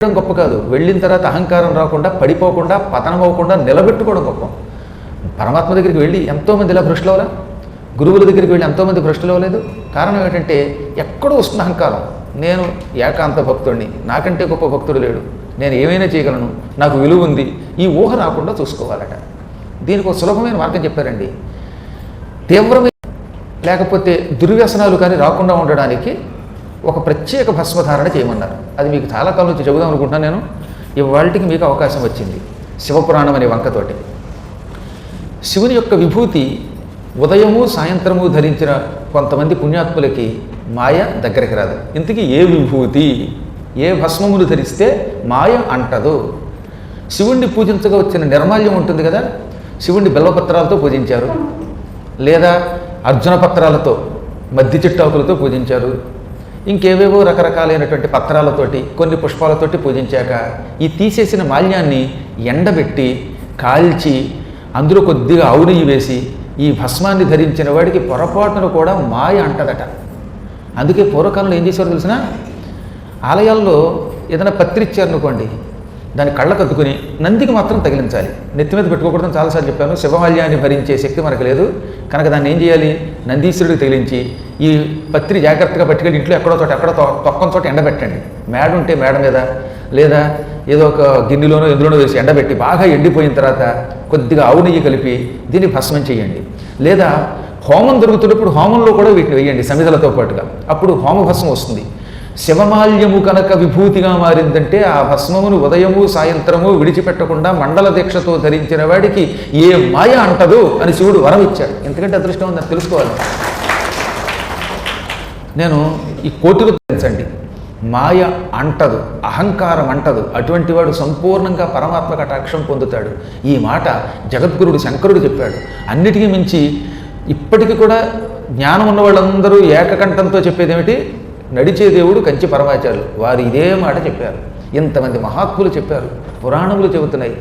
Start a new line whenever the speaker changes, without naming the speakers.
గొప్ప కాదు, వెళ్ళిన తర్వాత అహంకారం రాకుండా, పడిపోకుండా, పతనం అవ్వకుండా నిలబెట్టుకోవడం గొప్ప. పరమాత్మ దగ్గరికి వెళ్ళి ఎంతోమంది ఇలా భ్రష్టులు అవ్వలా, గురువుల దగ్గరికి వెళ్ళి ఎంతోమంది భ్రష్టులు అవ్వలేదు. కారణం ఏంటంటే ఎక్కడో వస్తుంది అహంకారం. నేను ఏకాంత భక్తుడిని, నాకంటే గొప్ప భక్తుడు లేడు, నేను ఏమైనా చేయగలను, నాకు విలువ ఉంది, ఈ ఊహ రాకుండా చూసుకోవాలట. దీనికి ఒక సులభమైన మార్గం చెప్పారండి. తీవ్రమైన లేకపోతే దుర్వ్యసనాలు కానీ రాకుండా ఉండడానికి ఒక ప్రత్యేక భస్మధారణ చేయమన్నారు. అది మీకు చాలా కాలం నుంచి చెబుదాం అనుకుంటున్నాను నేను. ఇవాళకి మీకు అవకాశం వచ్చింది. శివపురాణం అనే వంకతోటి శివుని యొక్క విభూతి ఉదయము సాయంత్రము ధరించిన కొంతమంది పుణ్యాత్ములకి మాయ దగ్గరికి రాదు. ఇంతకీ ఏ విభూతి, ఏ భస్మమును ధరిస్తే మాయ అంటదు? శివుణ్ణి పూజించగా వచ్చిన నిర్మాల్యం ఉంటుంది కదా, శివుణ్ణి బెల్లపత్రాలతో పూజించారు, లేదా అర్జున పత్రాలతో, మద్ది చిట్టాకులతో పూజించారు, ఇంకేవేవో రకరకాలైనటువంటి పత్రాలతోటి, కొన్ని పుష్పాలతోటి పూజించాక ఈ తీసేసిన మాల్యాన్ని ఎండబెట్టి కాల్చి అందులో కొద్దిగా ఆవు నెయ్యి వేసి ఈ భస్మాన్ని ధరించిన వాడికి పొరపాటును కూడా మాయ అంటదట. అందుకే పూర్వకాలంలో ఏం చేసేవారు తెలిసిన, ఆలయాల్లో ఏదైనా పత్రి ఇచ్చారనుకోండి, దాన్ని కళ్ళకు అద్దుకుని నందికి మాత్రం తగిలించాలి, నెత్తి మీద పెట్టుకోకూడదని చాలాసార్లు చెప్పాను. శివమాల్యాన్ని భరించే శక్తి మనకు లేదు కనుక దాన్ని ఏం చేయాలి, నందీశ్వరుడికి తగిలించి ఈ పత్రి జాగ్రత్తగా పట్టుకెళ్ళి ఇంట్లో ఎక్కడో చోట, ఎక్కడో తొక్కని చోట ఎండబెట్టండి. మేడ ఉంటే మేడ మీద, లేదా ఏదో ఒక గిన్నెలోనో ఎందులోనో వేసి ఎండబెట్టి బాగా ఎండిపోయిన తర్వాత కొద్దిగా ఆవు నెయ్యి కలిపి దీన్ని భస్మం చేయండి. లేదా హోమం దొరుకుతున్నప్పుడు హోమంలో కూడా వీటిని వేయండి సమిధలతో పాటుగా, అప్పుడు హోమ భస్మం వస్తుంది. శివమాల్యము కనుక విభూతిగా మారిందంటే ఆ భస్మమును ఉదయము సాయంత్రము విడిచిపెట్టకుండా మండల దీక్షతో ధరించిన వాడికి ఏ మాయ అంటదు అని శివుడు వరం ఇచ్చాడు. ఎందుకంటే అదృష్టం ఉందని తెలుసుకోవాలి. నేను ఈ కోటిలో తెలుసండి, మాయ అంటదు, అహంకారం అంటదు, అటువంటి వాడు సంపూర్ణంగా పరమాత్మ కటాక్షం పొందుతాడు. ఈ మాట జగద్గురుడు శంకరుడు చెప్పాడు. అన్నిటికీ మించి ఇప్పటికీ కూడా జ్ఞానం ఉన్న వాళ్ళందరూ ఏకకంఠంతో చెప్పేది ఏమిటి, నడిచే దేవుడు కంచి పరమాచార్యులు వారు ఇదే మాట చెప్పారు. ఇంతమంది మహాత్ములు చెప్పారు, పురాణములు చెబుతున్నాయి.